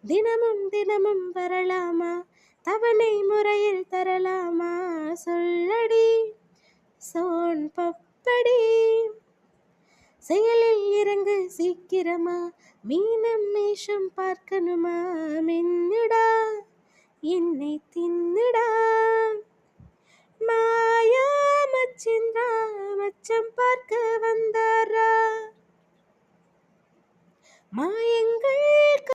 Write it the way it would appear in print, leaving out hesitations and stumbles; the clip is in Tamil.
தினமும் தினமும் வரலாமா, தவணை முறையில் தரலாமா, சொல்லடி சோன் பப்படி. செயலில் இறங்கு சீக்கிரமா, மீனம் மேஷம் பார்க்கணுமா, மின்னுடா என்னை தின்னுடா. மாயா மச்சின்றா மச்சம் பார்க்க வந்தாரா, மாயங்கள்